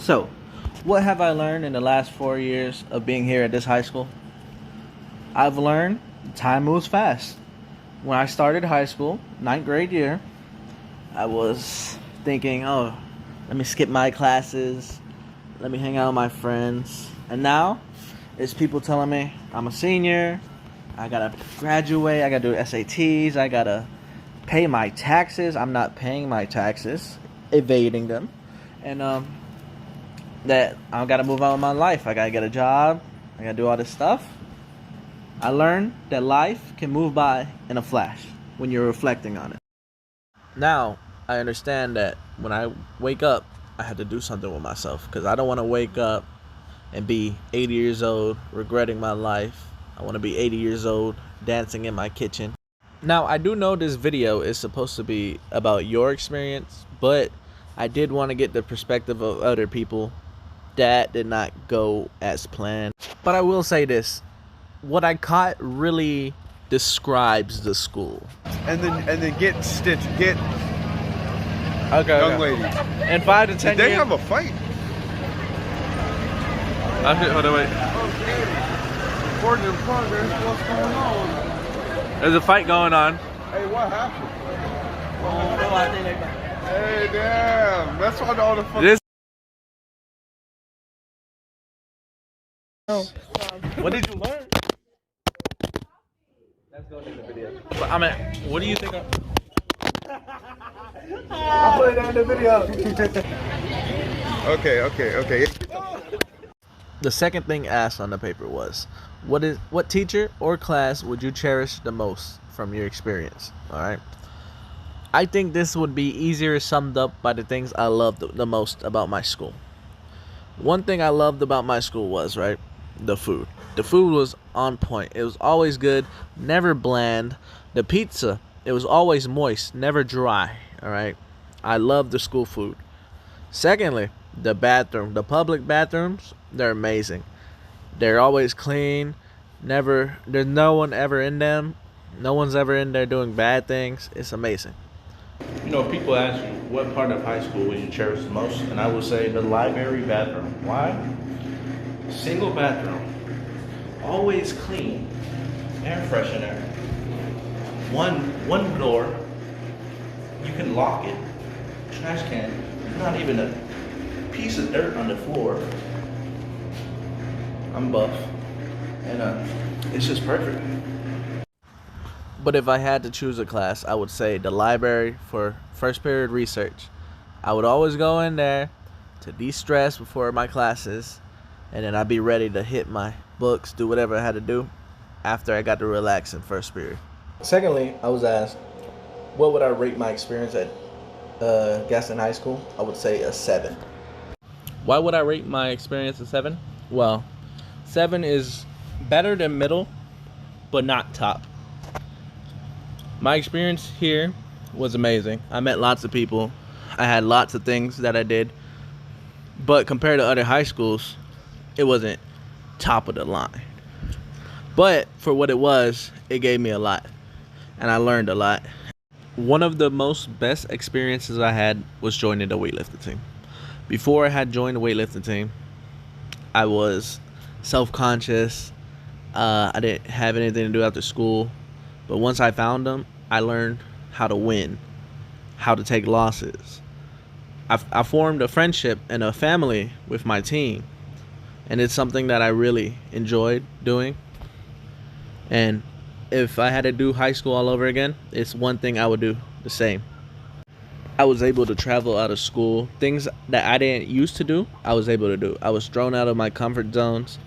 So, what have I learned in the last 4 years of being here at this high school? I've learned time moves fast. When I started high school, ninth grade year, I was thinking, oh, let me skip my classes, let me hang out with my friends. And now, it's people telling me I'm a senior, I gotta graduate, I gotta do SATs, I gotta pay my taxes. I'm not paying my taxes, evading them. And that I gotta move on with my life. I gotta get a job. I gotta do all this stuff. I learned that life can move by in a flash when you're reflecting on it. Now, I understand that when I wake up, I have to do something with myself because I don't want to wake up and be 80 years old regretting my life. I want to be 80 years old dancing in my kitchen. Now, I do know this video is supposed to be about your experience, but I did want to get the perspective of other people that did not go as planned. But I will say this, what I caught really describes the school. And then get stitched, get young lady. In 5 to 10 Did they years. have a fight? Hold on, wait. According to progress, what's going on? There's a fight going on. Hey, what happened? Hey, damn. That's why all the fuck. What did you learn? Let's go take the video. But, I mean, what do you think? I'll put it in the video. Okay. The second thing asked on the paper was, what teacher or class would you cherish the most from your experience? All right. I think this would be easier summed up by the things I loved the most about my school. One thing I loved about my school was, right, the food. The food was on point. It was always good, never bland. The pizza, it was always moist, never dry, all right? I love the school food. Secondly, the bathroom. The public bathrooms, they're amazing. They're always clean. There's no one ever in them. No one's ever in there doing bad things. It's amazing. You know, people ask you, what part of high school would you cherish the most? And I would say the library bathroom. Why? Single bathroom. Always clean. Air freshener. One door. You can lock it. Trash can. Not even a piece of dirt on the floor. I'm buff. And it's just perfect. But if I had to choose a class, I would say the library for first period research. I would always go in there to de-stress before my classes, and then I'd be ready to hit my books, do whatever I had to do after I got to relax in first period. Secondly, I was asked, what would I rate my experience at Gaston High School? I would say a 7. Why would I rate my experience a 7? Well, 7 is better than middle, but not top. My experience here was amazing. I met lots of people. I had lots of things that I did. But compared to other high schools, it wasn't top of the line. But for what it was, it gave me a lot. And I learned a lot. One of the most best experiences I had was joining the weightlifting team. Before I had joined the weightlifting team, I was self-conscious. I didn't have anything to do after school. But once I found them, I learned how to win, how to take losses. I formed a friendship and a family with my team. And it's something that I really enjoyed doing. And if I had to do high school all over again, it's one thing I would do the same. I was able to travel out of school. Things that I didn't used to do, I was able to do. I was thrown out of my comfort zones.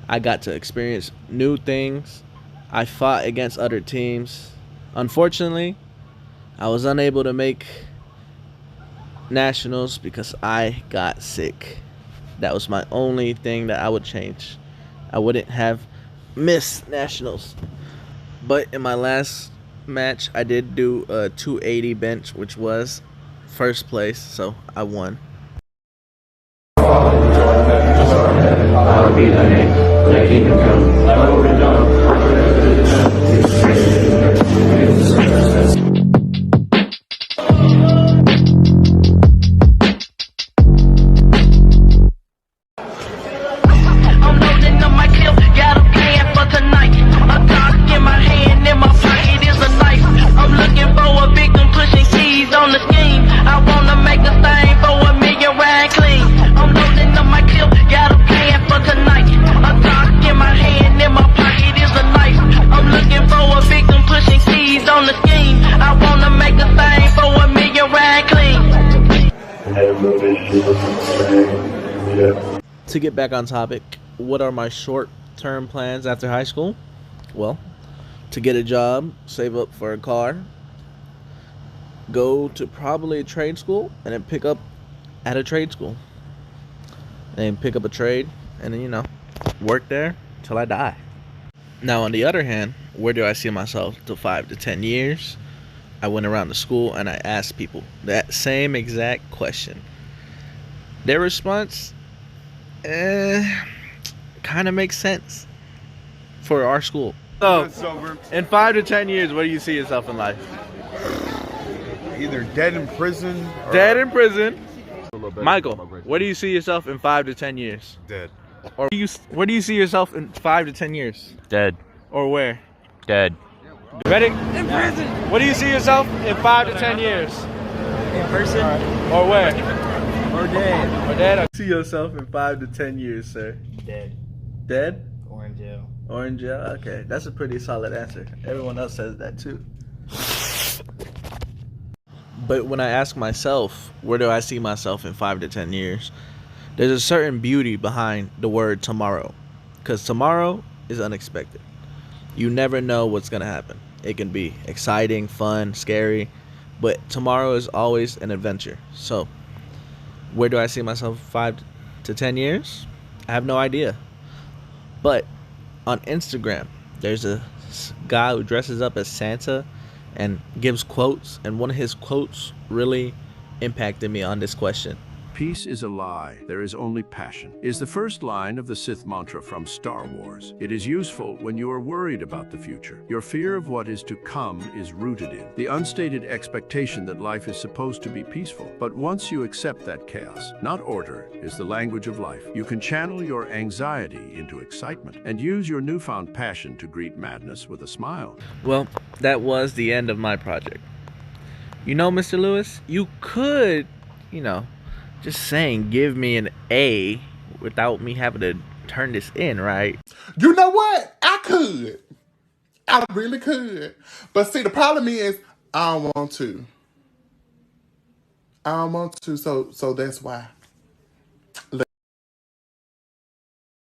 I got to experience new things. I fought against other teams. Unfortunately, I was unable to make nationals because I got sick. That was my only thing that I would change. I wouldn't have missed nationals. But in my last match, I did do a 280 bench, which was first place, so I won. Hallowed be thy name, thy kingdom come, thy will be done. To get back on topic, what are my short-term plans after high school? Well, to get a job, save up for a car, go to probably a trade school, and then pick up at a trade school. And pick up a trade, and then, work there till I die. Now, on the other hand, where do I see myself to 5 to 10 years? I went around the school and I asked people that same exact question. Their response kind of makes sense for our school. So, in 5 to 10 years, where do you see yourself in life? Either dead in prison. Or Dead in prison. Michael, where do you see yourself in 5 to 10 years? Dead. Or where do you see yourself in 5 to 10 years? Dead. Or where? Dead. Ready? In prison. Where do you see yourself in 5 to 10 years? In person. Or where? Or dead. Or dead? See yourself in 5 to 10 years, sir. Dead. Dead? Or in jail. Or in jail? Okay, that's a pretty solid answer. Everyone else says that too. But when I ask myself, where do I see myself in 5 to 10 years? There's a certain beauty behind the word tomorrow. Because tomorrow is unexpected. You never know what's going to happen. It can be exciting, fun, scary. But tomorrow is always an adventure. So, where do I see myself in 5 to 10 years? I have no idea. But on Instagram, there's a guy who dresses up as Santa and gives quotes, and one of his quotes really impacted me on this question. Peace is a lie, there is only passion, is the first line of the Sith mantra from Star Wars. It is useful when you are worried about the future. Your fear of what is to come is rooted in the unstated expectation that life is supposed to be peaceful. But once you accept that chaos, not order, is the language of life, you can channel your anxiety into excitement and use your newfound passion to greet madness with a smile. Well, that was the end of my project. Mr. Lewis, you could, just saying give me an A without me having to turn this in, right? You know what? I could. I really could. But see, the problem is I don't want to. I don't want to, so that's why.